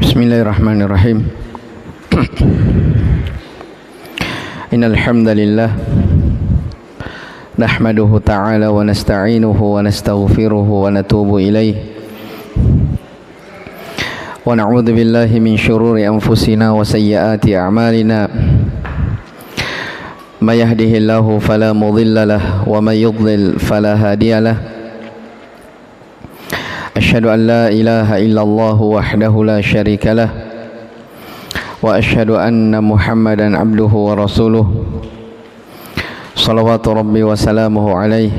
Bismillahirrahmanirrahim. Innal hamdalillah nahmaduhu ta'ala wa nasta'inuhu wa nastaghfiruhu wa natubu ilaih wa na'udzu billahi min syururi anfusina wa sayyiati a'malina may yahdihillahu fala mudilla lahu wa may yudlil fala hadiya lahu. Asyhadu an la ilaha illallah wahdahu la syarika lah wa asyhadu anna Muhammadan abduhu wa rasuluh salawatu rabbi wa salamuhu alaihi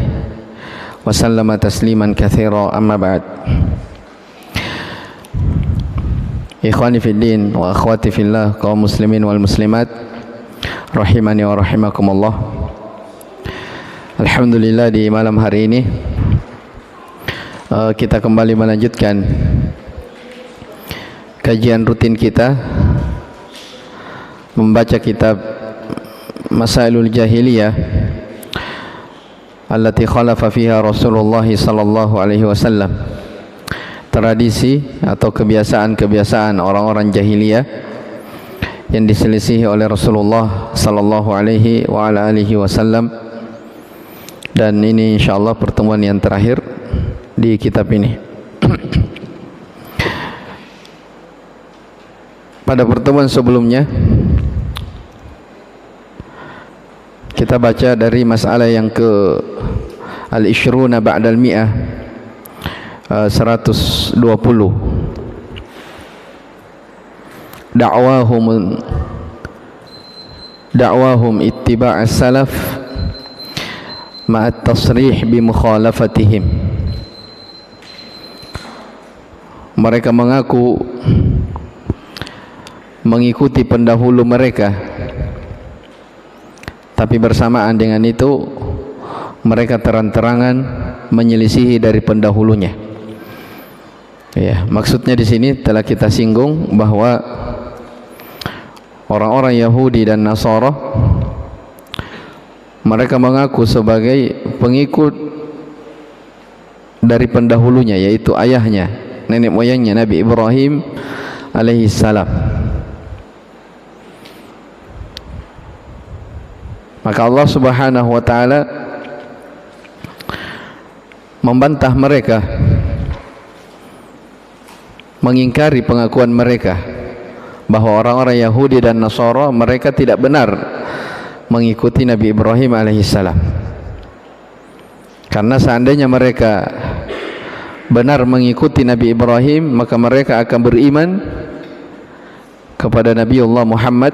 wa sallama tasliman katsira, amma ba'd. Ikhwani fid din wa akhwati fillah, kaum muslimin wal muslimat rahimani wa rahimakumullah. Alhamdulillah, di malam hari ini kita kembali melanjutkan kajian rutin kita membaca kitab Masailul Jahiliyah allati khalafa fiha Rasulullah sallallahu alaihi wasallam, tradisi atau kebiasaan-kebiasaan orang-orang jahiliyah yang diselisihi oleh Rasulullah sallallahu alaihi wa ala alihi wasallam. Dan ini insyaallah pertemuan yang terakhir di kitab ini. Pada pertemuan sebelumnya kita baca dari masalah yang ke al-ishruna ba'dal mi'ah, 120. Da'wahum ittiba'as salaf ma'at tasrih bi mukhalafatihim. Mereka mengaku mengikuti pendahulu mereka, tapi bersamaan dengan itu mereka terang-terangan menyelisihi dari pendahulunya. Ya, maksudnya di sini telah kita singgung bahwa orang-orang Yahudi dan Nasara mereka mengaku sebagai pengikut dari pendahulunya, yaitu ayahnya, nenek moyangnya Nabi Ibrahim alaihi salam. Maka Allah Subhanahu wa taala membantah mereka, mengingkari pengakuan mereka bahwa orang-orang Yahudi dan Nasara mereka tidak benar mengikuti Nabi Ibrahim alaihi salam. Karena seandainya mereka benar mengikuti Nabi Ibrahim, maka mereka akan beriman kepada Nabiullah Muhammad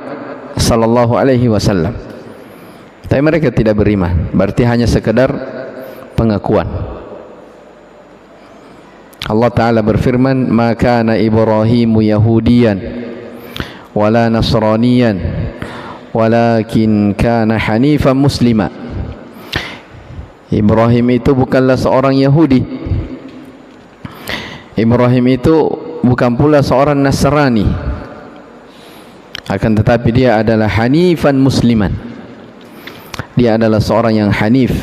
sallallahu alaihi wasallam. Tapi mereka tidak beriman, berarti hanya sekedar pengakuan. Allah Ta'ala berfirman, "Ma kana Ibrahimu Yahudiyan wala Nasraniyan walakin kana Hanifan Muslima." Ibrahim itu bukanlah seorang Yahudi, Ibrahim itu bukan pula seorang Nasrani, akan tetapi dia adalah Hanifan Musliman. Dia adalah seorang yang hanif,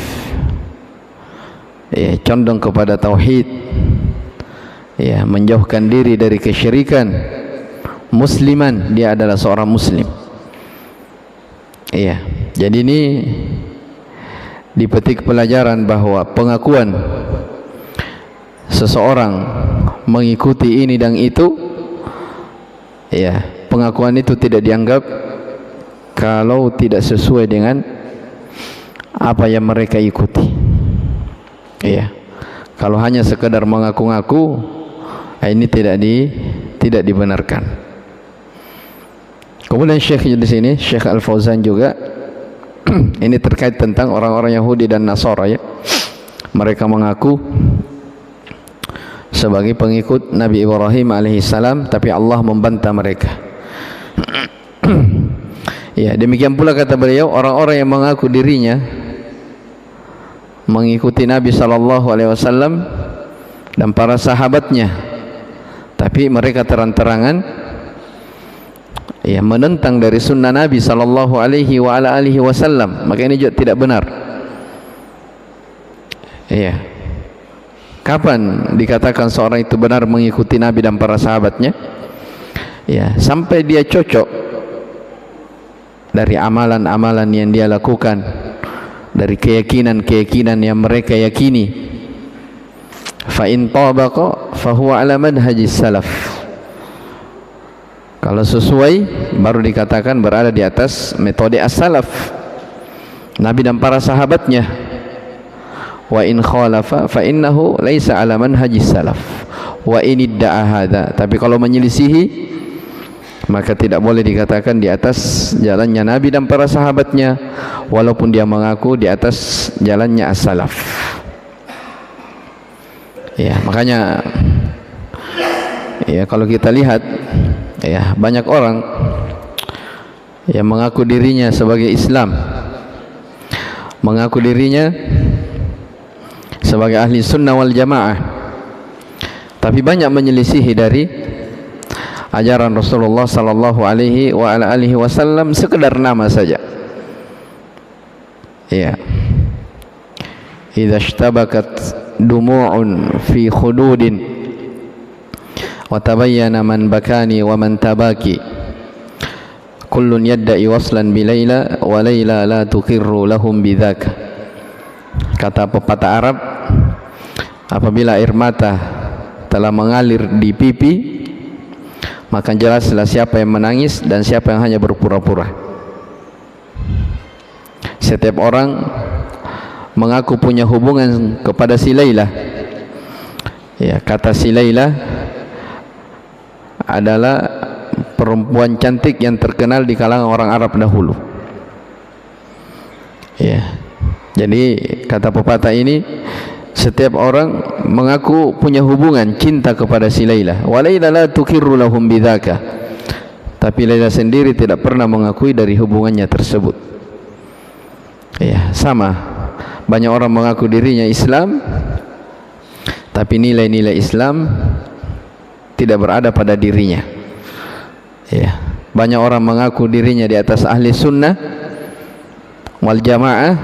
ya, condong kepada tauhid, ya, menjauhkan diri dari kesyirikan. Musliman, dia adalah seorang muslim. Iya, jadi ini dipetik pelajaran bahwa pengakuan seseorang mengikuti ini dan itu, ya, pengakuan itu tidak dianggap kalau tidak sesuai dengan apa yang mereka ikuti. Iya, kalau hanya sekedar mengaku-ngaku, ini tidak dibenarkan. Kemudian Syekh di sini, Syekh Al-Fauzan juga ini terkait tentang orang-orang Yahudi dan Nasara, ya. Mereka mengaku sebagai pengikut Nabi Ibrahim alaihissalam, tapi Allah membantah mereka. Ya, demikian pula kata beliau, orang-orang yang mengaku dirinya mengikuti Nabi sallallahu alaihi wasallam dan para sahabatnya, tapi mereka terang-terangan, ya, menentang dari sunnah Nabi sallallahu alaihi wa ala alihi wasallam, maka ini juga tidak benar. Iya. Kapan dikatakan seorang itu benar mengikuti Nabi dan para sahabatnya? Ya, sampai dia cocok dari amalan-amalan yang dia lakukan, dari keyakinan-keyakinan yang mereka yakini. Fa in tabaqa fa huwa ala manhajis salaf. Kalau sesuai baru dikatakan berada di atas metode as-salaf, Nabi dan para sahabatnya. Wa in khalafa fa innahu laisa ala manhajis salaf. Wa in idda'a hadza, tapi kalau menyelisihi maka tidak boleh dikatakan di atas jalannya Nabi dan para sahabatnya, walaupun dia mengaku di atas jalannya as-salaf. Ya, makanya ya kalau kita lihat ya banyak orang yang mengaku dirinya sebagai Islam, mengaku dirinya sebagai ahli sunnah wal jamaah, tapi banyak menyelisihi dari ajaran Rasulullah sallallahu alaihi wa ala alihi wasallam sekedar nama saja. Ya. Idza ishtabakat dumu'un fi khududin wa tabayyana man bakani wa man tabaki kullun yadda'i waslan bi Laila wa Laila la tuqirru lahum bidzaka. Kata pepatah Arab, apabila air mata telah mengalir di pipi, maka jelaslah siapa yang menangis dan siapa yang hanya berpura-pura. Setiap orang mengaku punya hubungan kepada si Laila. Ya, kata si Laila adalah perempuan cantik yang terkenal di kalangan orang Arab dahulu. Ya. Jadi kata pepatah ini, setiap orang mengaku punya hubungan cinta kepada si Laila. Wa Laila la tuqirru lahum bidzaka. Tapi Laila sendiri tidak pernah mengakui dari hubungannya tersebut. Ya, sama. Banyak orang mengaku dirinya Islam, tapi nilai-nilai Islam tidak berada pada dirinya. Ya, banyak orang mengaku dirinya di atas ahli sunnah wal jamaah,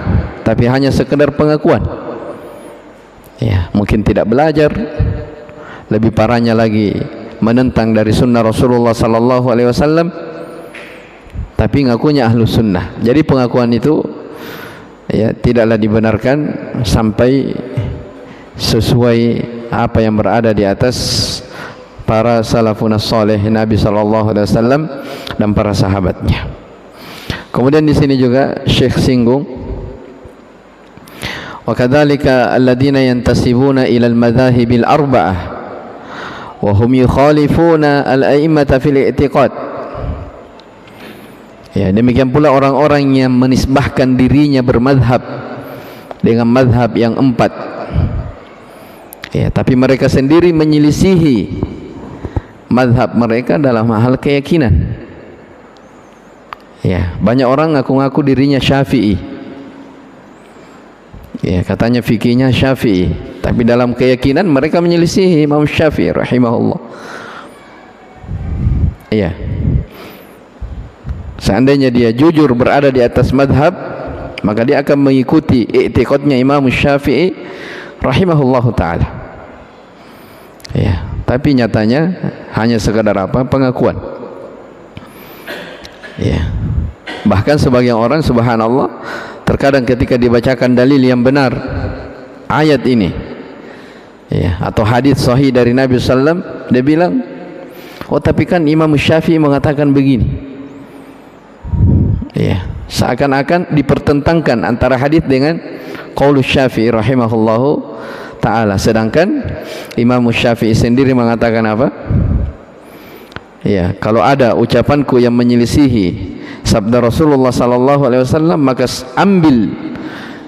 tapi hanya sekedar pengakuan. Ya, mungkin tidak belajar, lebih parahnya lagi menentang dari sunnah Rasulullah sallallahu alaihi wasallam, tapi ngakunya ahlu sunnah. Jadi pengakuan itu ya tidaklah dibenarkan sampai sesuai apa yang berada di atas para salafun salih Nabi sallallahu alaihi wasallam dan para sahabatnya. Kemudian di sini juga Syekh singgung, wa kadzalika alladziina yantasibuna ila al-madzahib al-arba'ah wa hum yukhalifuna al-a'immata fil i'tiqad. Ya, demikian pula orang-orang yang menisbahkan dirinya bermadhab dengan madhab yang 4. Ya, tapi mereka sendiri menyelisihi madhab mereka dalam hal keyakinan. Ya, banyak orang ngaku-ngaku dirinya Syafi'i. Ya, katanya fikihnya Syafi'i, tapi dalam keyakinan mereka menyelisihi Imam Syafi'i rahimahullah. Ya. Seandainya dia jujur berada di atas madhab, maka dia akan mengikuti i'tiqadnya Imam Syafi'i rahimahullahu ta'ala. Ya, tapi nyatanya hanya sekadar apa? Pengakuan. Ya. Bahkan sebagian orang, subhanallah, terkadang ketika dibacakan dalil yang benar, ayat ini ya, atau hadis sahih dari Nabi sallallahu alaihi wasallam, dia bilang, oh tapi kan Imam Syafi'i mengatakan begini. Ya, seakan-akan dipertentangkan antara hadis dengan qaulus Syafi'i rahimahullahu ta'ala. Sedangkan Imam Syafi'i sendiri mengatakan apa? Ya, kalau ada ucapanku yang menyelisihi sabda Rasulullah sallallahu alaihi wasallam, maka ambil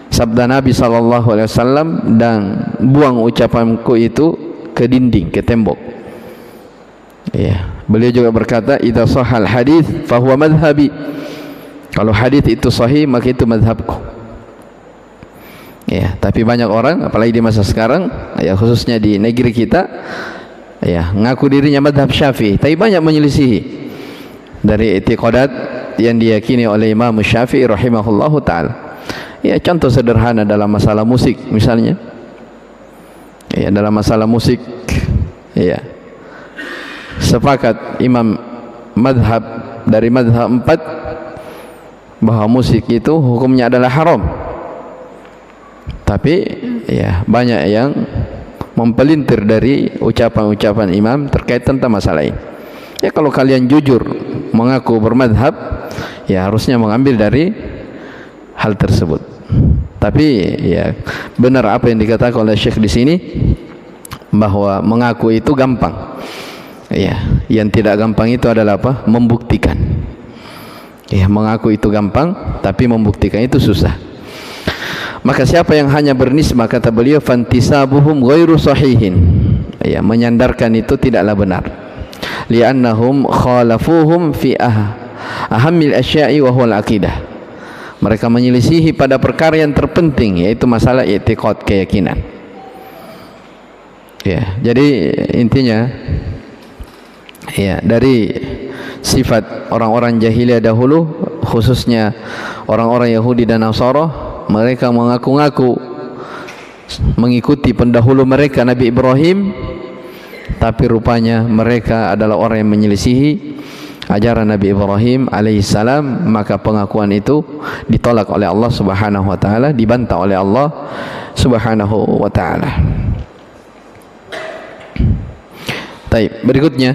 sabda Nabi sallallahu alaihi wasallam dan buang ucapanku itu ke dinding, ke tembok. Ya, beliau juga berkata, idza shahhal hadis fa huwa madhhabi. Kalau hadis itu sahih, maka itu madhabku. Ya, tapi banyak orang, apalagi di masa sekarang, ya khususnya di negeri kita, ya ngaku dirinya madhab Syafi'i, tapi banyak menyelisihi dari i'tiqadat yang diyakini oleh Imam Syafi'i rahimahullahu ta'ala. Ya, contoh sederhana dalam masalah musik misalnya. Ya, dalam masalah musik, ya, sepakat Imam madhab dari madhab 4 bahwa musik itu hukumnya adalah haram. Tapi ya banyak yang mempelintir dari ucapan-ucapan imam terkait tentang masalah ini. Ya kalau kalian jujur mengaku bermadhab, ya harusnya mengambil dari hal tersebut. Tapi ya benar apa yang dikatakan oleh Syekh di sini, bahwa mengaku itu gampang. Ya, yang tidak gampang itu adalah apa? Membuktikan. Ya, mengaku itu gampang, tapi membuktikan itu susah. Maka siapa yang hanya bernisbah, kata beliau, fantisabuhum ghairu sahihin. Ya, menyandarkan itu tidaklah benar. Li'annahum khalafuhum fi ahammil asya'i wa huwal aqidah. Mereka menyelisihi pada perkara yang terpenting, yaitu masalah i'tiqad, keyakinan. Ya, jadi intinya ya dari sifat orang-orang jahiliyah dahulu, khususnya orang-orang Yahudi dan Nasara, mereka mengaku-ngaku mengikuti pendahulu mereka Nabi Ibrahim, tapi rupanya mereka adalah orang yang menyelisihi ajaran Nabi Ibrahim alaihissalam. Maka pengakuan itu ditolak oleh Allah Subhanahu wa taala, dibantah oleh Allah Subhanahu wa taala. Baik, berikutnya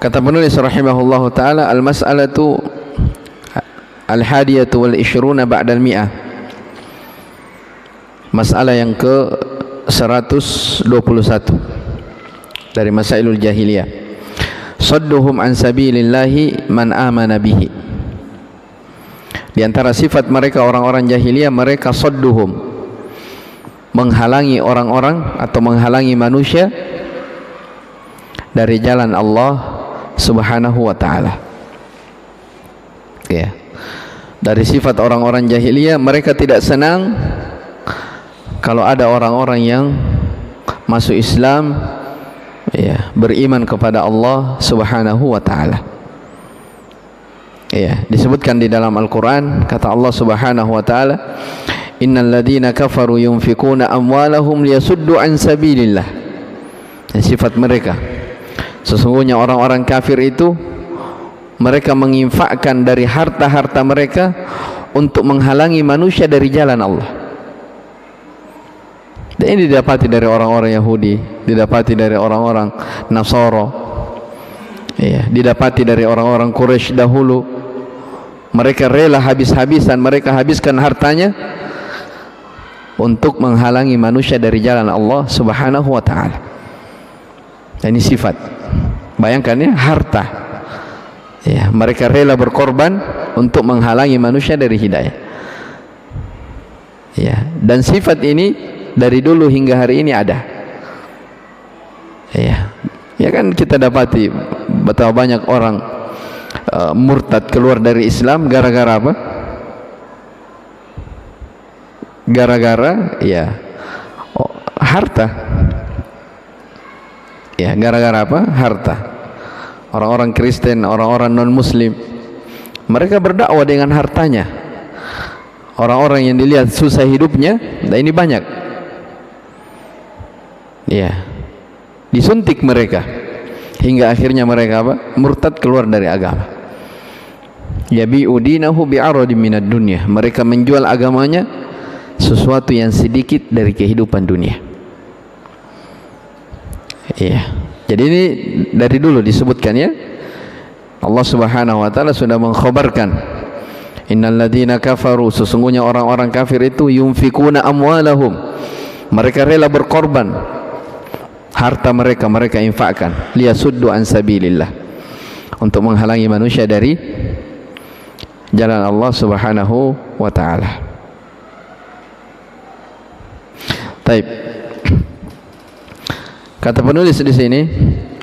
kata penulis rahimahullahu taala, al-mas'alatu al-hadiyatu wal ishruna ba'dal mi'ah. Masalah yang ke 121 dari masailul jahiliyah. Sadduhum an sabilillahi man amana bihi. Di antara sifat mereka orang-orang jahiliyah, mereka sadduhum, menghalangi orang-orang atau menghalangi manusia dari jalan Allah Subhanahu wa taala. Ya. Dari sifat orang-orang jahiliyah, mereka tidak senang kalau ada orang-orang yang masuk Islam, ya, beriman kepada Allah Subhanahu wa taala. Ya, disebutkan di dalam Al-Qur'an, kata Allah Subhanahu wa taala, innal ladzina kafaru yunfikuna amwalahum liyasuddu an sabilillah. Sifat mereka, sesungguhnya orang-orang kafir itu mereka menginfakkan dari harta-harta mereka untuk menghalangi manusia dari jalan Allah. Dan ini didapati dari orang-orang Yahudi, didapati dari orang-orang Nasara, ya, didapati dari orang-orang Quraisy dahulu. Mereka rela habis-habisan, mereka habiskan hartanya untuk menghalangi manusia dari jalan Allah Subhanahu wa taala. Ini sifat. Bayangkan ya, harta. Ya, mereka rela berkorban untuk menghalangi manusia dari hidayah. Ya, dan sifat ini dari dulu hingga hari ini ada. Ya. Ya kan kita dapati betapa banyak orang murtad keluar dari Islam gara-gara apa? Gara-gara ya harta. Ya, gara-gara apa? Harta. Orang-orang Kristen, orang-orang non-Muslim, mereka berdakwah dengan hartanya. Orang-orang yang dilihat susah hidupnya, dan ini banyak. Ya, disuntik mereka hingga akhirnya mereka apa? Murtad, keluar dari agama. Yabi'u dinahu bi'aradin minad dunya. Mereka menjual agamanya sesuatu yang sedikit dari kehidupan dunia. Iya. Jadi ini dari dulu disebutkan ya. Allah Subhanahu wa taala sudah mengkhabarkan, innal ladzina kafaru, sesungguhnya orang-orang kafir itu yunfikuna amwalahum, mereka rela berkorban harta mereka, mereka infakkan liyasuddu an sabilillah, untuk menghalangi manusia dari jalan Allah Subhanahu wa taala. Taib. Kata penulis di sini,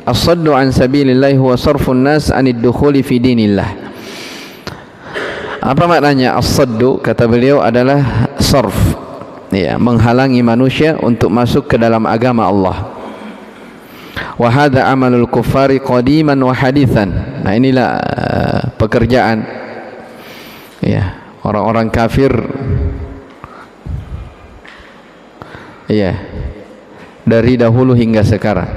as-saddu an sabilillah huwa sarfun nas anid dukhuli fi dinillah. Apa maknanya as-saddu? Kata beliau adalah sarf, ya, menghalangi manusia untuk masuk ke dalam agama Allah. Wa hadza amalul kuffari qadiman wa hadithan. Nah, inilah pekerjaan, ya, orang-orang kafir ya, dari dahulu hingga sekarang.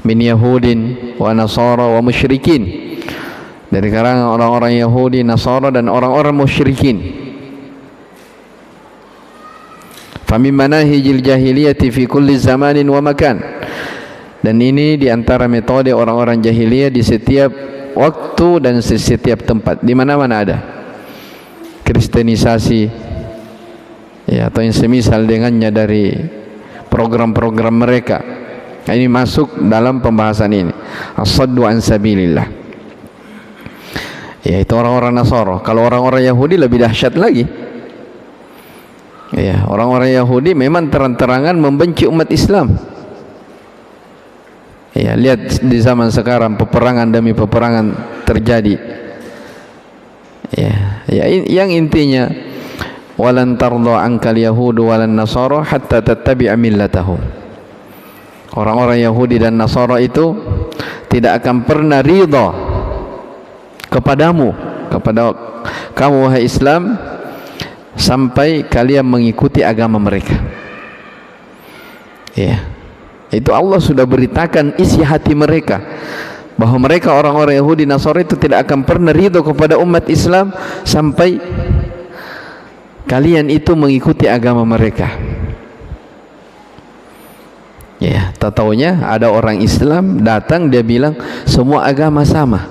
Min Yahudin wa Nasara wa musyrikin, dari kalangan orang-orang Yahudi, Nasara dan orang-orang musyrikin. Famin manahijil jahiliyati fi kulli zamanin wa makan, dan ini diantara metode orang-orang jahiliyah di setiap waktu dan setiap tempat, di mana-mana ada kristenisasi, ya, atau yang semisal dengannya dari program-program mereka. Nah, ini masuk dalam pembahasan ini, as-saddu an sabilillah, yaitu orang-orang Nasara. Kalau orang-orang Yahudi lebih dahsyat lagi. Ya, orang-orang Yahudi memang terang-terangan membenci umat Islam. Ya, lihat di zaman sekarang peperangan demi peperangan terjadi. Ya, yang intinya walan tardha ankal yahudu walan nasara hatta tattabi'a millatahum. Orang-orang Yahudi dan Nasara itu tidak akan pernah ridha kepadamu, kepada kamu wahai Islam, sampai kalian mengikuti agama mereka. Ya, itu Allah sudah beritakan isi hati mereka, bahwa mereka orang-orang Yahudi Nasara itu tidak akan pernah ridho kepada umat Islam sampai kalian itu mengikuti agama mereka. Ya, tak taunya ada orang Islam datang, dia bilang semua agama sama.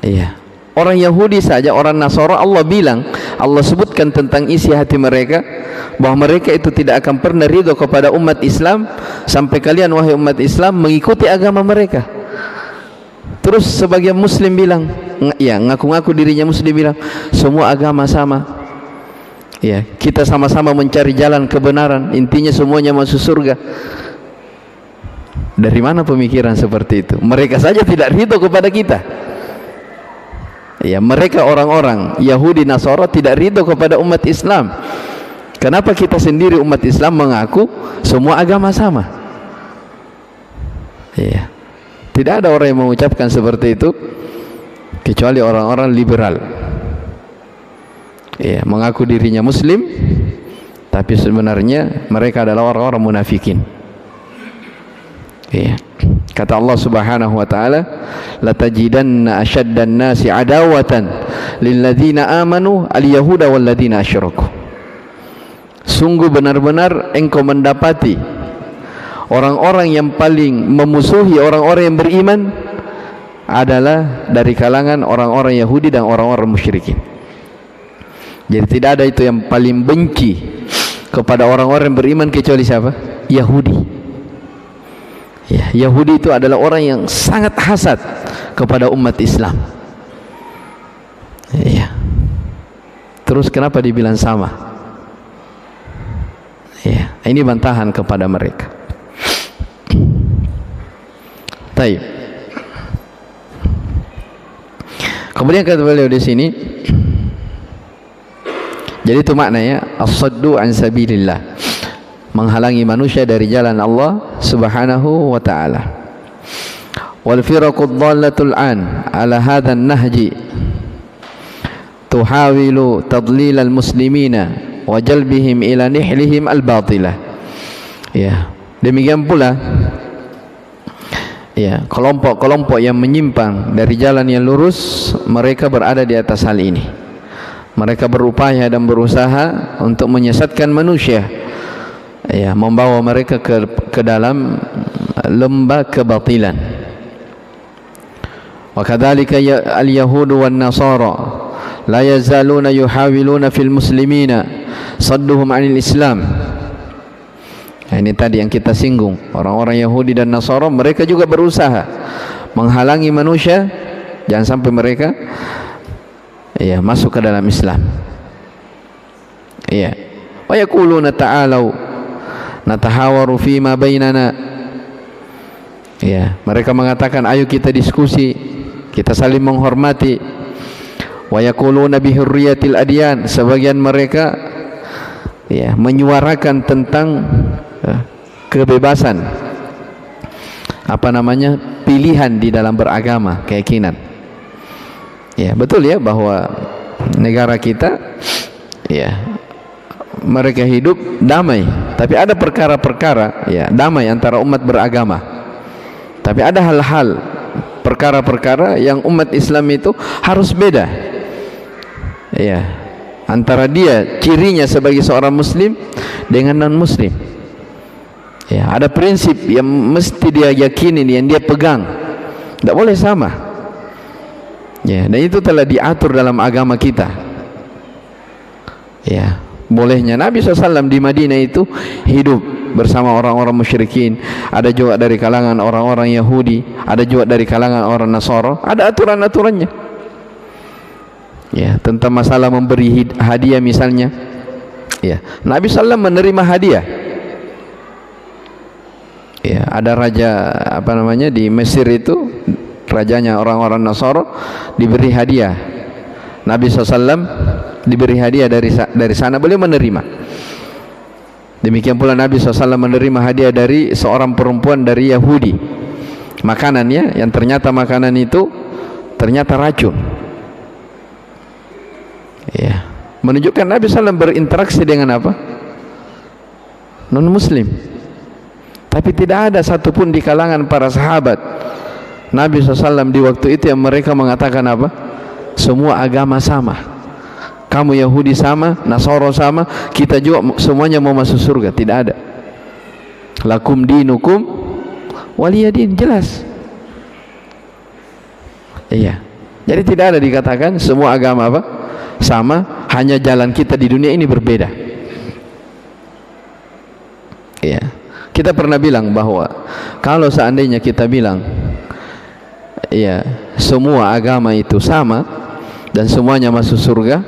Iya, orang Yahudi saja, orang Nasara, Allah sebutkan tentang isi hati mereka, bahwa mereka itu tidak akan pernah ridho kepada umat Islam sampai kalian wahai umat Islam mengikuti agama mereka. Terus sebagian Muslim bilang, ya, ngaku-ngaku dirinya Muslim, bilang semua agama sama. Ya, kita sama-sama mencari jalan kebenaran, intinya semuanya masuk surga. Dari mana pemikiran seperti itu? Mereka saja tidak ridho kepada kita. Ya, mereka orang-orang Yahudi Nasara tidak ridho kepada umat Islam. Kenapa kita sendiri umat Islam mengaku semua agama sama? Ya, tidak ada orang yang mengucapkan seperti itu kecuali orang-orang liberal. Ya, mengaku dirinya Muslim, tapi sebenarnya mereka adalah orang-orang munafikin. Ya. Kata Allah Subhanahu wa taala, la tajidanna ashaddan nasi adawatan lil ladzina amanu al yahuda wal ladzina asyraku. Sungguh benar-benar engkau mendapati orang-orang yang paling memusuhi orang-orang yang beriman adalah dari kalangan orang-orang Yahudi dan orang-orang musyrikin. Jadi tidak ada itu yang paling benci kepada orang-orang yang beriman kecuali siapa? Yahudi. Ya, Yahudi itu adalah orang yang sangat hasad kepada umat Islam. Ya. Terus kenapa dibilang sama? Ya, ini bantahan kepada mereka. Baik. Kemudian kata beliau di sini, jadi itu maknanya as-saddu an sabilillah, menghalangi manusia dari jalan Allah Subhanahu wa ta'ala. Wal firaqud dhallatul an ala hadha an-nahji tuhawilu tadlil al-muslimina wa jalbihim ila nihlihim al-batilah. Ya, demikian pula ya, kelompok-kelompok yang menyimpang dari jalan yang lurus, mereka berada di atas hal ini. Mereka berupaya dan berusaha untuk menyesatkan manusia, ya, membawa mereka ke dalam lembah kebatilan. Wa kadzalika al-yahudu wan nasara la yazaluna yuhawiluna fil muslimina sadduhum 'anil islam. Nah, ini tadi yang kita singgung, orang-orang Yahudi dan Nasara, mereka juga berusaha menghalangi manusia jangan sampai mereka ya masuk ke dalam Islam. Iya. Wa yaquluna ta'alu natahawaru fima bainana. Ya, mereka mengatakan ayo kita diskusi, kita saling menghormati. Wa yaquluna bi hurriyatil adyan, sebagian mereka ya menyuarakan tentang kebebasan pilihan di dalam beragama, keyakinan. Ya, betul ya bahwa negara kita ya mereka hidup damai. Tapi ada perkara-perkara ya damai antara umat beragama. Tapi ada hal-hal perkara-perkara yang umat Islam itu harus beda. Ya, antara dia cirinya sebagai seorang muslim dengan non-muslim. Ya, ada prinsip yang mesti dia yakini, yang dia pegang. Tidak boleh sama. Ya, dan itu telah diatur dalam agama kita. Ya, bolehnya Nabi SAW di Madinah itu hidup bersama orang-orang musyrikin. Ada juga dari kalangan orang-orang Yahudi, ada juga dari kalangan orang Nasara. Ada aturan-aturannya. Ya, tentang masalah memberi hadiah misalnya. Ya, Nabi SAW menerima hadiah. Ya, ada raja di Mesir itu, rajanya orang-orang Nasara diberi hadiah. Nabi SAW diberi hadiah dari sana, beliau menerima. Demikian pula Nabi SAW menerima hadiah dari seorang perempuan dari Yahudi, makanannya yang ternyata makanan itu ternyata racun. Ya, menunjukkan Nabi SAW berinteraksi dengan apa? Non-muslim. Tapi tidak ada satupun di kalangan para sahabat Nabi SAW di waktu itu yang mereka mengatakan apa? Semua agama sama, kamu Yahudi sama, Nasara sama, kita juga semuanya mau masuk surga. Tidak ada. Lakum dinukum waliyadin, jelas. Iya. Jadi tidak ada dikatakan semua agama apa? Sama, hanya jalan kita di dunia ini berbeda. Iya. Kita pernah bilang bahwa kalau seandainya kita bilang ya semua agama itu sama dan semuanya masuk surga,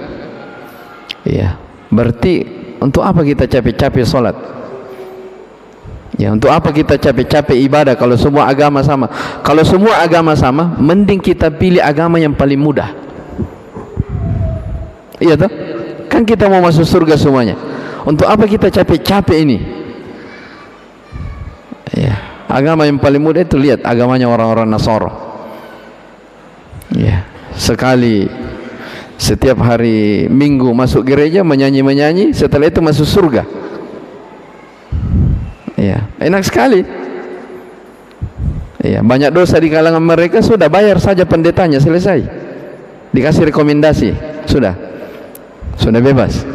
ya berarti untuk apa kita capek-capek sholat? Ya, untuk apa kita capek-capek ibadah kalau semua agama sama? Kalau semua agama sama, mending kita pilih agama yang paling mudah. Iya toh? Kan kita mau masuk surga semuanya. Untuk apa kita capek-capek ini? Ya, agama yang paling mudah itu lihat agamanya orang-orang Nasara. Ya, sekali setiap hari Minggu masuk gereja menyanyi-menyanyi, setelah itu masuk surga. Ya, enak sekali. Ya, banyak dosa di kalangan mereka, sudah bayar saja pendetanya, selesai. Dikasih rekomendasi, sudah bebas.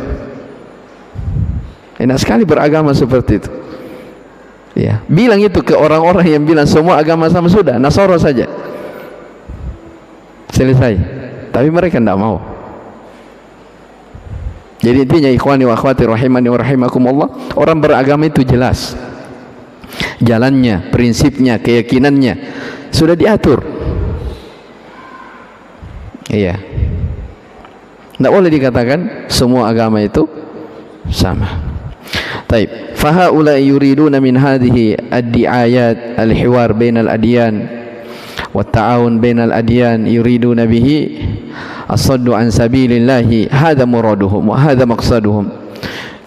Enak sekali beragama seperti itu. Ya, bilang itu ke orang-orang yang bilang semua agama sama, sudah Nasara saja, selesai. Tapi mereka tidak mau. Jadi intinya ikhwani wa akhwati rahimani wa rahimakumullah, orang beragama itu jelas jalannya, prinsipnya, keyakinannya sudah diatur. Iya, tidak boleh dikatakan semua agama itu sama. Taib, fahaula yuriduna min hadhihi ad-di'ayat al-hiwar bainal adyan wa ta'awun bainal adyan, yuriduna bihi as-saddu an sabilillahi, hadha muraduhum wa hadha maqsaduhum.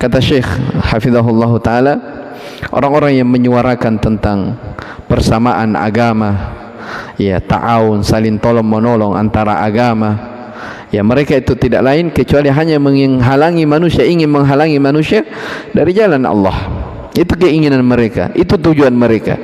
Kata Syekh hafizahullah ta'ala, orang-orang yang menyuarakan tentang persamaan agama, ya ta'awun, saling tolong menolong antara agama, ya mereka itu tidak lain kecuali hanya menghalangi manusia, ingin menghalangi manusia dari jalan Allah. Itu keinginan mereka, itu tujuan mereka.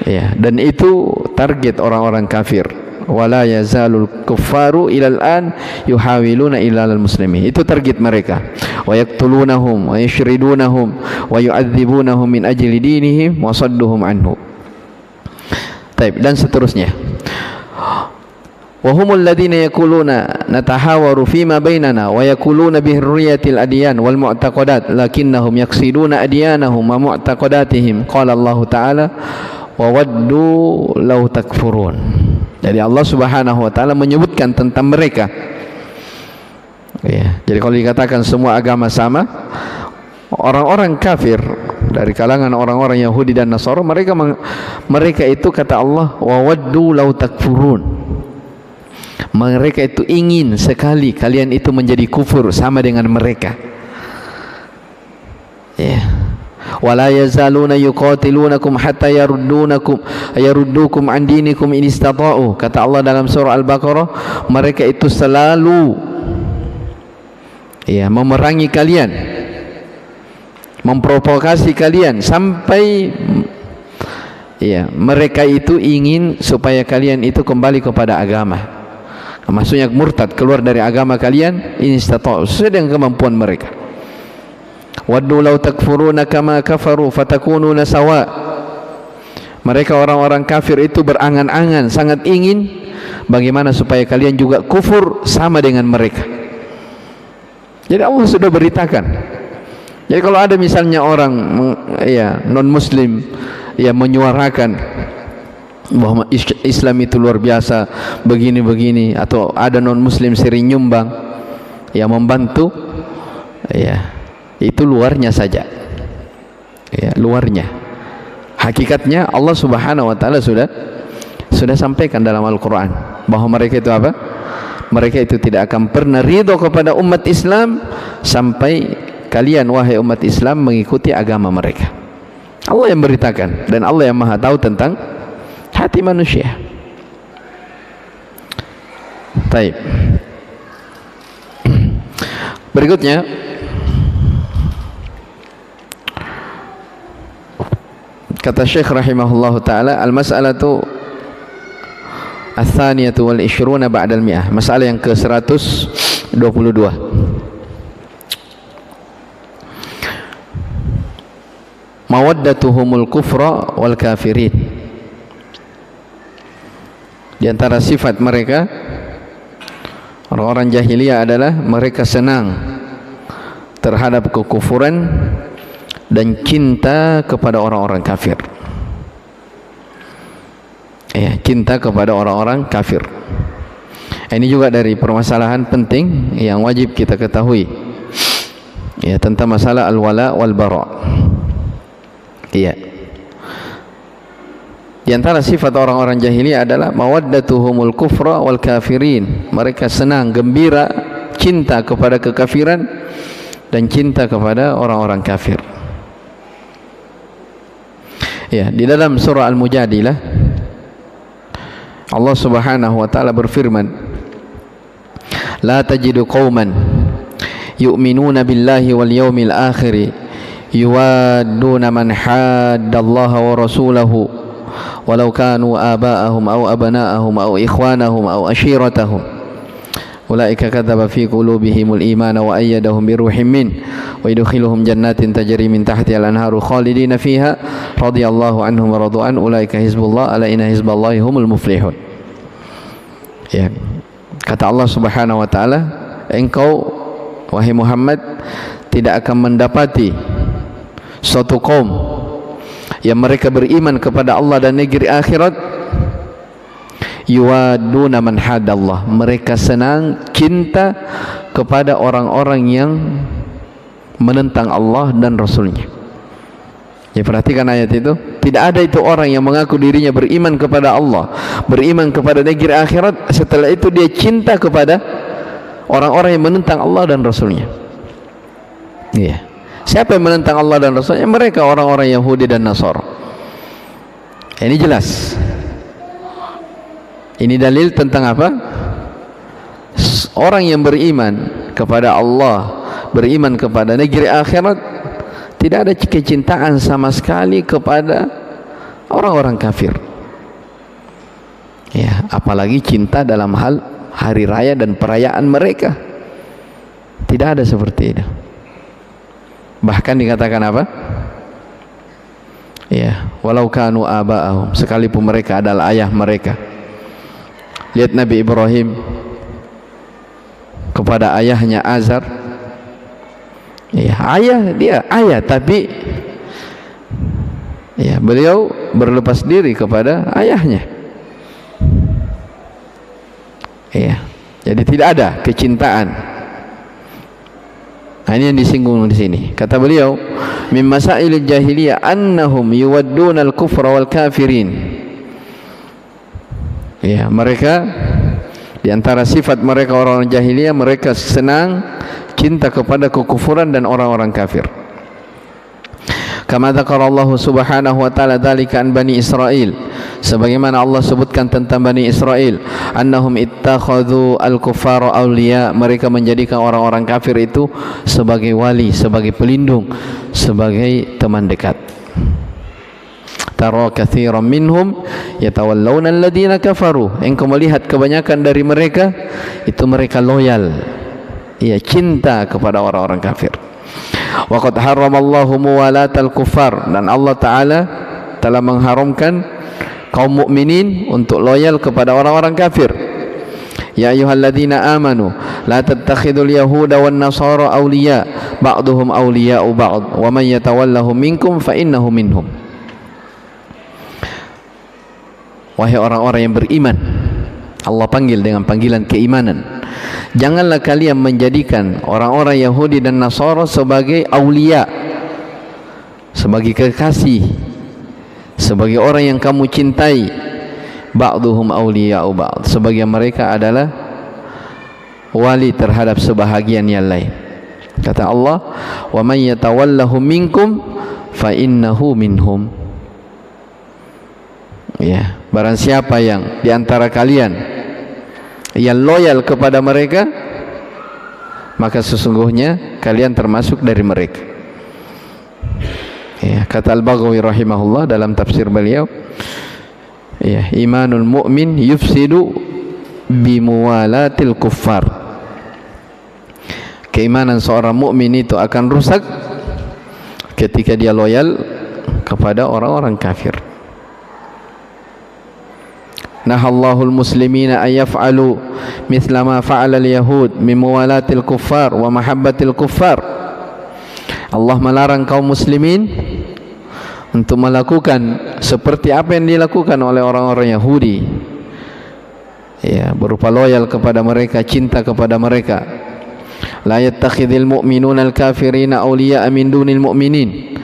Ya, dan itu target orang-orang kafir. Wala yazalul kuffaru ilal an yuhawiluna ilal muslimin. Itu target mereka. Wa yaqtulunahum wa yushridunahum wa yu'adzibunahum min ajli dinihim wa sadduhum anhu. Taib, dan seterusnya. وهم الذين يقولون نتحاور فيما بيننا ويقولون بحرية الأديان والمعتقدات لكنهم يقصدون أديانهم ومعتقداتهم. قال الله تعالى وودوا لو تكفرون. Jadi Allah Subhanahu wa taala menyebutkan tentang mereka. Ya, jadi kalau dikatakan semua agama sama, orang-orang kafir dari kalangan orang-orang Yahudi dan Nasara, mereka itu kata Allah wawaddu law takfurun. Mereka itu ingin sekali kalian itu menjadi kufur sama dengan mereka. Ya. Wala yazaluna yuqatilunakum hatta yaruddukum an dinikum in istata'u. Kata Allah dalam surah Al-Baqarah, mereka itu selalu ya, memerangi kalian, memprovokasi kalian sampai ya, mereka itu ingin supaya kalian itu kembali kepada agama. Maksudnya murtad, keluar dari agama kalian, ini sesuai dengan kemampuan mereka. Waddu law takfuruna kama kafaru fatakununa sawa. Mereka orang-orang kafir itu berangan-angan, sangat ingin bagaimana supaya kalian juga kufur sama dengan mereka. Jadi Allah sudah beritakan. Jadi kalau ada misalnya orang ya non muslim yang menyuarakan bahwa Islam itu luar biasa begini-begini, atau ada non muslim sering nyumbang yang membantu, ya itu luarnya saja, ya luarnya. Hakikatnya Allah Subhanahu wa taala sudah sampaikan dalam Al-Qur'an bahwa mereka itu apa? Mereka itu tidak akan pernah ridho kepada umat Islam sampai kalian wahai umat Islam mengikuti agama mereka. Allah yang beritakan, dan Allah yang Maha tahu tentang hati manusia. Baik. Berikutnya kata Syekh rahimahullahu taala, al-mas'alatu ats-tsaniyatu wal 20 ba'da al-mi'ah. Masalah yang ke-122. Mawaddatuhumul kufra wal kafirin. Di antara sifat mereka orang-orang jahiliyah adalah mereka senang terhadap kekufuran dan cinta kepada orang-orang kafir. Ya, cinta kepada orang-orang kafir. Ini juga dari permasalahan penting yang wajib kita ketahui, ya, tentang masalah al-wala wal bara. Iya. Di antara sifat orang-orang jahiliyah adalah mawaddatuhumul kufra wal kafirin. Mereka senang, gembira, cinta kepada kekafiran dan cinta kepada orang-orang kafir. Ya, di dalam surah Al-Mujadilah Allah Subhanahu wa taala berfirman, "La tajidu qauman yu'minuna billahi wal yawmil akhir yuwadduna man haddallaha wa rasulahu walau kanu aba'ahum aw abna'ahum aw ikhwanahum aw ashiratahum ulaika kadzaba fi qulubihimul imana wa ayyadahum bi ruhim min wa yudkhiluhum jannatin tajri min tahtiha al-anharu khalidina fiha radhiyallahu anhum wa radu an ulaika hizbullah ala inna hizballahi humul muflihun." Ya, kata Allah Subhanahu wa taala, engkau wahai Muhammad tidak akan mendapati suatu kaum yang mereka beriman kepada Allah dan negeri akhirat yuwaduna man hadallah, mereka senang, cinta kepada orang-orang yang menentang Allah dan Rasulnya. Ya, perhatikan ayat itu. Tidak ada itu orang yang mengaku dirinya beriman kepada Allah, beriman kepada negeri akhirat, setelah itu dia cinta kepada orang-orang yang menentang Allah dan Rasulnya. Iya. Siapa yang menentang Allah dan Rasulnya? Mereka orang-orang Yahudi dan Nasara. Ini jelas. Ini dalil tentang apa? Orang yang beriman kepada Allah, beriman kepada negeri akhirat, tidak ada kecintaan sama sekali kepada orang-orang kafir. Ya, apalagi cinta dalam hal hari raya dan perayaan mereka. Tidak ada seperti itu. Bahkan dikatakan apa? Ya, walau kanu aba'ahum, sekalipun mereka adalah ayah mereka. Lihat Nabi Ibrahim kepada ayahnya Azar. Ya, ayah, dia ayah, tapi ya beliau berlepas diri kepada ayahnya. Ya, jadi tidak ada kecintaan. Nah, ini yang disinggung di sini. Kata beliau, min masailil jahiliyah annahum yuwaddunal kufra wal kafirin. Ya, mereka di antara sifat mereka orang jahiliyah, mereka senang cinta kepada kekufuran dan orang-orang kafir. Kama dzakara Allah Subhanahu wa taala dzalika an Bani Israil, sebagaimana Allah sebutkan tentang Bani Israil, annahum ittakhadhu al-kuffara awliya, mereka menjadikan orang-orang kafir itu sebagai wali, sebagai pelindung, sebagai teman dekat. Tara katsiran minhum yatawallawna alladhina kafaru, engkau melihat kebanyakan dari mereka itu mereka loyal, ya, cinta kepada orang-orang kafir. Wa qad harramallahu muwalatal kuffar, dan Allah Ta'ala telah mengharamkan kaum mukminin untuk loyal kepada orang-orang kafir. Ya ayyuhalladzina amanu la tattakhidul yahuda wan nasara awliya ba'duhum awliya'u ba'd wa man yatawallahum minkum fa innahu minhum. Wahai orang-orang yang beriman, Allah panggil dengan panggilan keimanan, janganlah kalian menjadikan orang-orang Yahudi dan Nasara sebagai aulia, sebagai kekasih, sebagai orang yang kamu cintai. Ba'duhum awliya'u ba'd, sebagian mereka adalah wali terhadap sebahagian yang lain. Kata Allah, wa man yatawallahu minkum fa innahu minhum. Ya, barang siapa yang di antara kalian yang loyal kepada mereka, maka sesungguhnya kalian termasuk dari mereka. Ya, kata Al-Baghawi rahimahullah dalam tafsir beliau, ya, imanul mu'min yufsidu bimuwalatil kuffar. Keimanan seorang mukmin itu akan rusak ketika dia loyal kepada orang-orang kafir. Nahallahul muslimina ay yaf'alu mithla ma fa'ala al-yahud min muwalatil kuffar wa mahabbatil kuffar. Allah melarang kaum muslimin untuk melakukan seperti apa yang dilakukan oleh orang-orang Yahudi, ya, berupa loyal kepada mereka, cinta kepada mereka. La yattakhidhul mu'minuna al-kafirina awliya'a min dunil mu'minin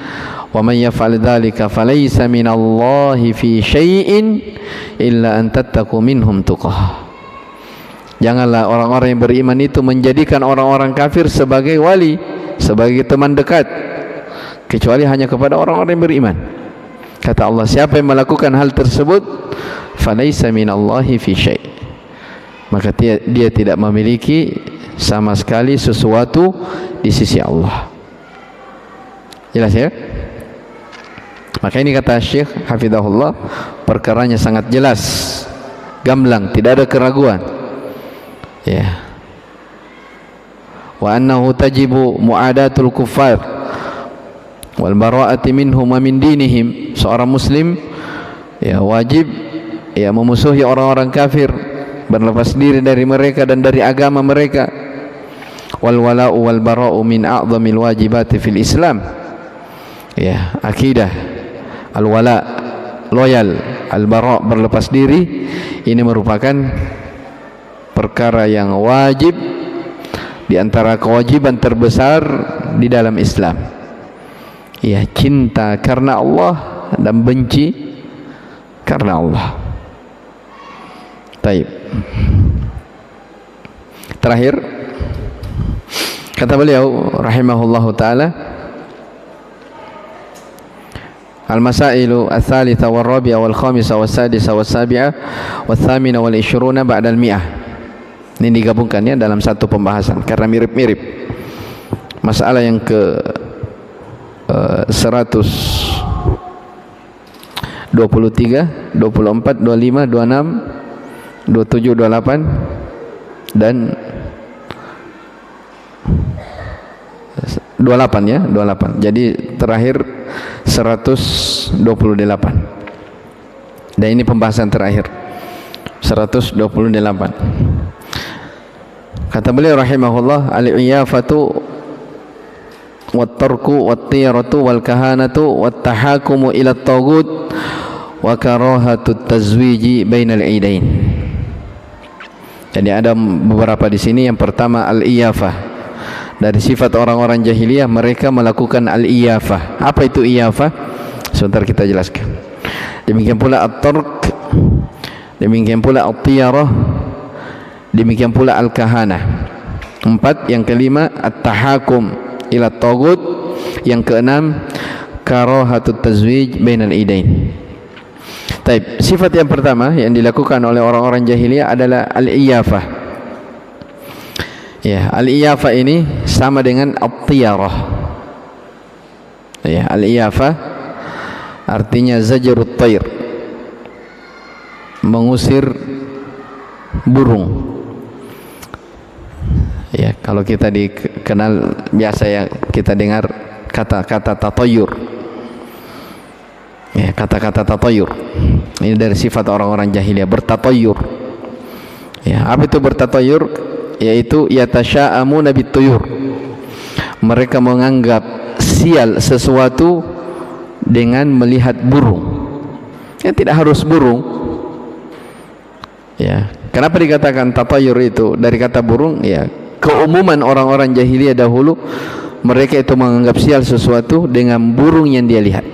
wa man yaf'al dzalika falaysa minallahi fi syai'in illa an tattaqu minhum tuqah. Janganlah orang-orang yang beriman itu menjadikan orang-orang kafir sebagai wali, sebagai teman dekat, kecuali hanya kepada orang-orang yang beriman. Kata Allah, siapa yang melakukan hal tersebut, falaysa minallahi fi syai', maka dia tidak memiliki sama sekali sesuatu di sisi Allah. Jelas ya? Maka ini kata Syekh hafizahullah, perkaranya sangat jelas, gamblang, tidak ada keraguan. Ya. Wa annahu tajibu mu'adatul kuffar wal bara'ati minhum wa min dinihim. Seorang muslim, ya, wajib, ya, memusuhi orang-orang kafir, berlepas diri dari mereka dan dari agama mereka. Wal wala'u wal bara'u min a'zamil wajibati fil Islam. Ya, akidah al-wala, loyal, al-bara, berlepas diri, ini merupakan perkara yang wajib di antara kewajiban terbesar di dalam Islam. Ya, cinta karena Allah dan benci karena Allah. Taib. Terakhir kata beliau rahimahullahu taala, al-masailu ats-tsalitsa war-rabi'a wal-khamisah was-sadisah was-sabi'ah wath-thaminah wal-'ishruna ba'da al-mi'ah. Ini digabungkannya dalam satu pembahasan karena mirip-mirip. Masalah yang ke 123, 24, 25, 26, 27, 28 dan 28, ya, 28. Jadi terakhir 128. Dan ini pembahasan terakhir 128. Kata beliau rahimahullah, al-iyafatu wat-tarku wat-tiyaratu wal-kahanatu wat-tahakumu ila at-taghut wa karahatut tazwiji bainal idain. Jadi ada beberapa di sini. Yang pertama al-iyafah. Dari sifat orang-orang jahiliyah, mereka melakukan al-iyafah. Apa itu iyafah? Sebentar kita jelaskan. Demikian pula at-tark, demikian pula at-tiyarah, demikian pula al-kahanah. 4. Yang kelima at-tahakum ila at-taghut. Yang keenam karahatut tazwij bainal idain. Taib, sifat yang pertama yang dilakukan oleh orang-orang jahiliyah adalah al-iyafah. Ya, al-iyafah ini sama dengan at-tiyarah. Ya, al-iyafah artinya zajrut tayr, mengusir burung. Ya, kalau kita dikenal biasa ya kita dengar kata-kata tatayur. Ya, kata-kata tatayur. Ini dari sifat orang-orang jahiliyah, bertatayur. Ya, apa itu bertatayur? Yaitu yatasya'amuna bituyur. Mereka menganggap sial sesuatu dengan melihat burung. Ya, tidak harus burung. Ya, kenapa dikatakan tatayur itu dari kata burung? Ya, keumuman orang-orang jahiliyah dahulu mereka itu menganggap sial sesuatu dengan burung yang dia lihat.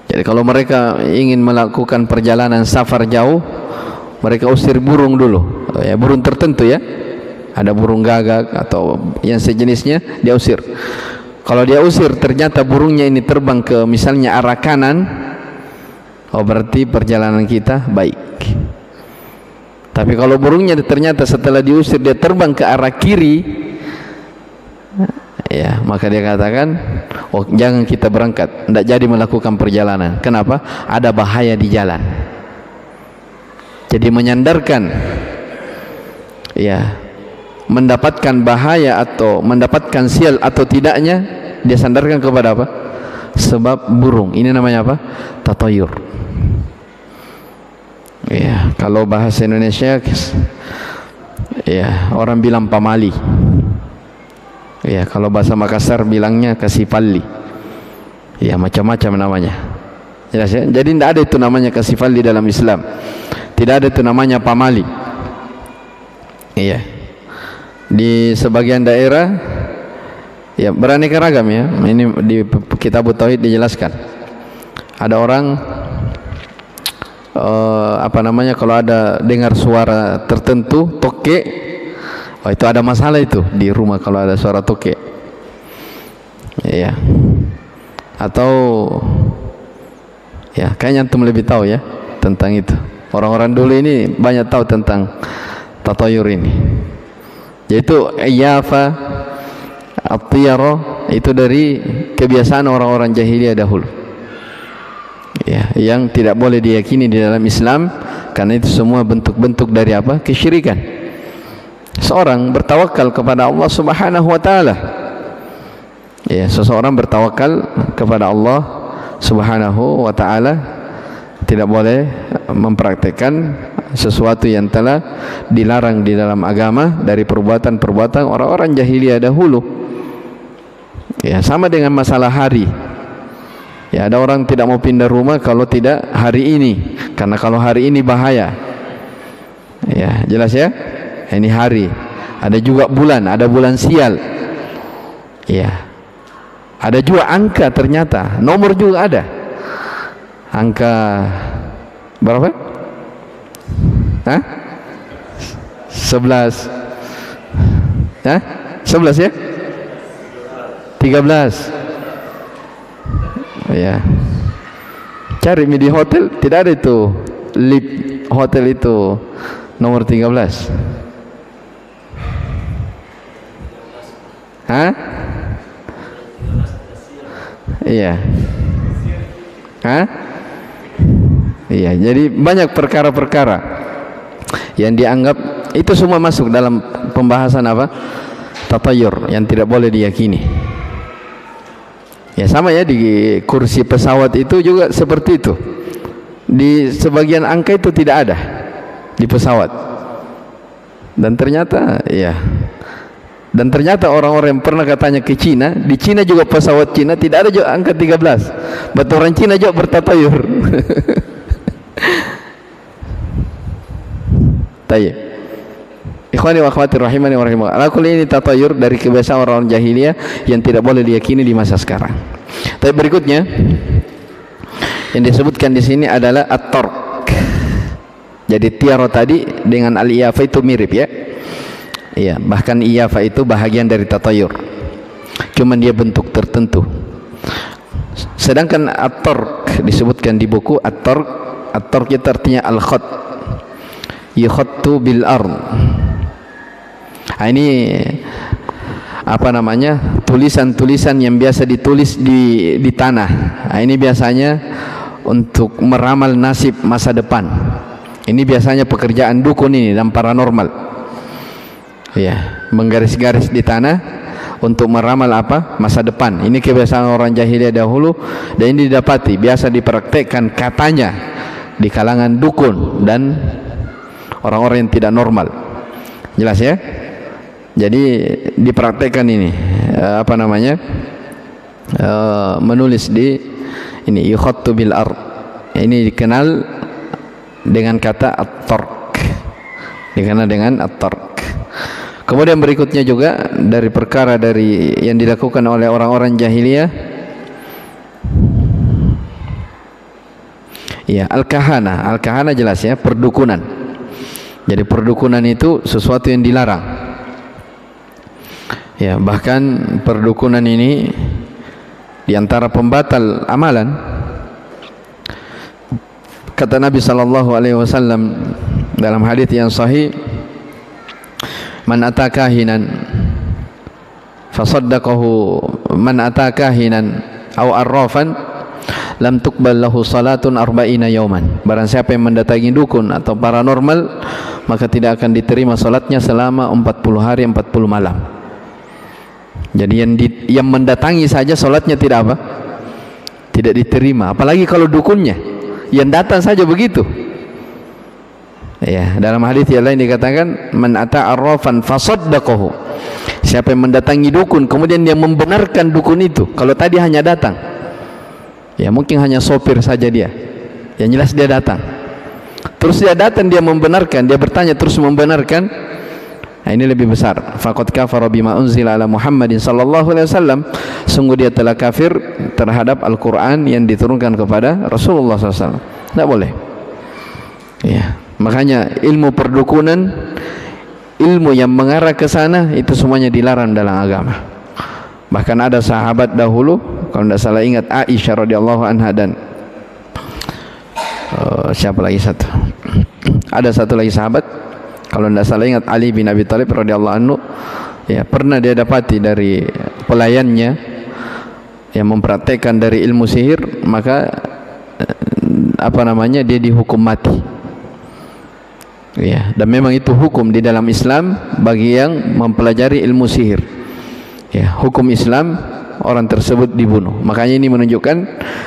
Jadi kalau mereka ingin melakukan perjalanan safar jauh, mereka usir burung dulu, ya, burung tertentu ya. Ada burung gagak atau yang sejenisnya, dia usir. Kalau dia usir ternyata burungnya ini terbang ke misalnya arah kanan, oh berarti perjalanan kita baik. Tapi kalau burungnya ternyata setelah diusir dia terbang ke arah kiri, ya, maka dia katakan, oh jangan kita berangkat, tidak jadi melakukan perjalanan. Kenapa? Ada bahaya di jalan. Jadi menyandarkan, ya, mendapatkan bahaya atau mendapatkan sial atau tidaknya, dia sandarkan kepada apa? Sebab burung. Ini namanya apa? Tatayur. Ya, kalau bahasa Indonesia, ya, orang bilang pamali. Ya, kalau bahasa Makassar bilangnya kasifalli. Ya, macam-macam namanya. Jelas ya? Jadi tidak ada itu namanya kasifalli dalam Islam. Tidak ada itu namanya pamali. Iya. Di sebagian daerah ya beraneka ragam ya. Ini di kitab Tauhid dijelaskan. Ada orang apa namanya, kalau ada dengar suara tertentu toke, oh itu ada masalah itu di rumah kalau ada suara toke. Ya. Atau ya kayaknya antum lebih tahu ya tentang itu. Orang-orang dulu ini banyak tahu tentang tatayur ini. Yaitu iyafa at-tiyara, itu dari kebiasaan orang-orang jahiliyah dahulu. Ya, yang tidak boleh diyakini di dalam Islam karena itu semua bentuk-bentuk dari apa? Kesyirikan. Seorang bertawakal kepada Allah Subhanahu wa taala. Ya, seseorang bertawakal kepada Allah Subhanahu wa taala tidak boleh mempraktekkan sesuatu yang telah dilarang di dalam agama dari perbuatan-perbuatan orang-orang jahiliyah dahulu. Ya, sama dengan masalah hari. Ya, ada orang tidak mau pindah rumah kalau tidak hari ini, karena kalau hari ini bahaya. Ya, jelas ya? Ini hari. Ada juga bulan, ada bulan sial. Ya. Ada juga angka ternyata, nomor juga ada. Angka berapa? Hah? 11. Hah? 11 ya? 13. Ya. Cari di hotel tidak ada itu. Lip hotel itu nomor 13. Hah? Iya. Hah? Iya, jadi banyak perkara-perkara yang dianggap itu semua masuk dalam pembahasan apa? Tatayur, yang tidak boleh diyakini. Ya sama ya, di kursi pesawat itu juga seperti itu. Di sebagian angka itu tidak ada di pesawat. Dan ternyata ya. Dan ternyata orang-orang yang pernah katanya ke Cina, di Cina juga pesawat Cina tidak ada juga angka 13. Betul, orang Cina juga bertatayur. Tayyib. Ikhwani wa akhwati rahimani wa rahimakumullah. Alakul ini tatayur dari kebiasaan orang-orang jahiliyah yang tidak boleh diyakini di masa sekarang. Tapi berikutnya yang disebutkan di sini adalah at-tark. Jadi tiaro tadi dengan al-iyafa itu mirip ya. Iya, bahkan iyafa itu bahagian dari tatayur. Cuman dia bentuk tertentu. Sedangkan at-tark disebutkan di buku at-tark, at-tark itu artinya al-khat, yukhattu bil ard. Nah, ini apa namanya, tulisan-tulisan yang biasa ditulis di tanah. Nah, ini biasanya untuk meramal nasib masa depan. Ini biasanya pekerjaan dukun ini dan paranormal. Ya, menggaris-garis di tanah untuk meramal apa? Masa depan. Ini kebiasaan orang jahiliyah dahulu dan ini didapati biasa dipraktekkan katanya di kalangan dukun dan orang-orang yang tidak normal. Jelas ya? Jadi dipraktekkan ini apa namanya? Menulis di ini yukhattu bil ard. Ini dikenal dengan kata at-tark. Dikenal dengan at-tark. Kemudian berikutnya juga dari perkara dari yang dilakukan oleh orang-orang jahiliyah, ya, al-kahana. Al-kahana jelas ya, perdukunan. Jadi perdukunan itu sesuatu yang dilarang. Ya, bahkan perdukunan ini diantara pembatal amalan. Kata Nabi sallallahu alaihi wasallam dalam hadis yang sahih, man ata kahinan fasaddaqahu, man ata kahinan aw arrafan lam tuqbal lahu salatun arba'ina yawman. Barang siapa yang mendatangi dukun atau paranormal, maka tidak akan diterima salatnya selama 40 hari 40 malam. Jadi yang mendatangi saja salatnya tidak apa? Tidak diterima. Apalagi kalau dukunnya yang datang saja begitu. Ya, dalam hadis yang lain dikatakan man ata arrafan fasaddaqahu. Siapa yang mendatangi dukun kemudian dia membenarkan dukun itu. Kalau tadi hanya datang, ya mungkin hanya sopir saja dia. Yang jelas dia datang. Terus dia datang, dia membenarkan, dia bertanya terus membenarkan. Nah, ini lebih besar. Faqad kafara bima unzila ala Muhammadin sallallahu alaihi wasallam. Sungguh dia telah kafir terhadap Al-Qur'an yang diturunkan kepada Rasulullah SAW. Tidak boleh. Ya. Makanya ilmu perdukunan, ilmu yang mengarah ke sana itu semuanya dilarang dalam agama. Bahkan ada sahabat dahulu, kalau tidak salah ingat Aisyah radhiyallahu anha dan siapa lagi satu? Ada satu lagi sahabat, kalau tidak salah ingat Ali bin Abi Thalib radhiyallahu anhu, ya pernah dia dapati dari pelayannya yang mempraktekkan dari ilmu sihir, maka apa namanya, dia dihukum mati. Ya, dan memang itu hukum di dalam Islam bagi yang mempelajari ilmu sihir. Ya, hukum Islam orang tersebut dibunuh. Makanya ini menunjukkan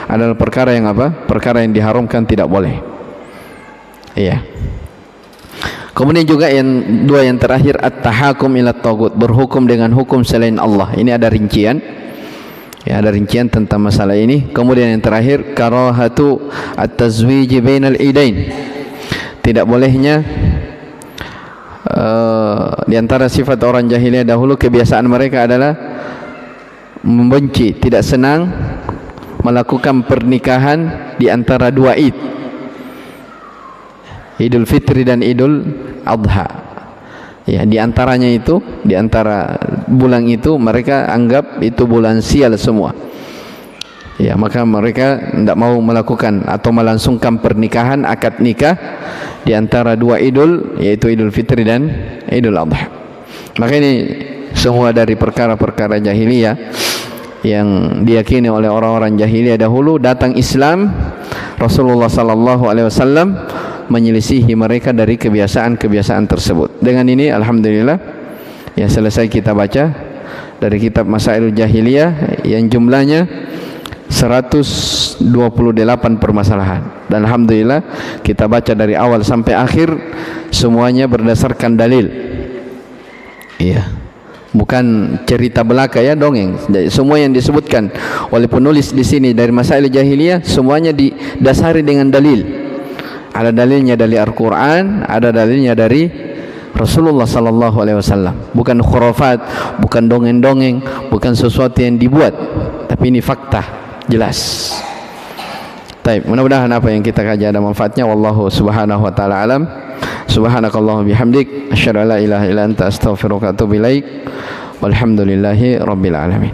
adalah perkara yang apa? Perkara yang diharamkan, tidak boleh. Iya. Kemudian juga yang dua yang terakhir, at-tahakum ila taghut, berhukum dengan hukum selain Allah. Ini ada rincian. Ya, ada rincian tentang masalah ini. Kemudian yang terakhir, karahatu at-tazwij bainal idain. Tidak bolehnya di antara sifat orang jahiliyah dahulu, kebiasaan mereka adalah membenci, tidak senang melakukan pernikahan di antara dua Id, Idul Fitri dan Idul Adha. Ya, di antaranya itu, di antara bulan itu mereka anggap itu bulan sial semua. Ya, maka mereka tidak mau melakukan atau melangsungkan pernikahan, akad nikah di antara dua idul, yaitu Idul Fitri dan Idul Adha. Maka ini semua dari perkara-perkara jahiliyah yang diyakini oleh orang-orang jahiliyah dahulu. Datang Islam, Rasulullah sallallahu alaihi wasallam menyelisihi mereka dari kebiasaan-kebiasaan tersebut. Dengan ini alhamdulillah ya selesai kita baca dari kitab Masailul Jahiliyah yang jumlahnya 128 permasalahan, dan alhamdulillah kita baca dari awal sampai akhir semuanya berdasarkan dalil. Iya, bukan cerita belaka ya, dongeng. Jadi, semua yang disebutkan oleh penulis di sini dari Masail Jahiliyah semuanya didasari dengan dalil. Ada dalilnya dari Al-Quran, ada dalilnya dari Rasulullah sallallahu alaihi wasallam. Bukan khurafat, bukan dongeng-dongeng, bukan sesuatu yang dibuat, tapi ini fakta jelas. Baik, mudah-mudahan apa yang kita kaji ada manfaatnya. Wallahu subhanahu wa ta'ala alam. Subhanakallahumma bihamdik, asyhadu an la ilaha illa anta, astaghfiruka wa atubu ilaik. Walhamdulillahi rabbil alamin.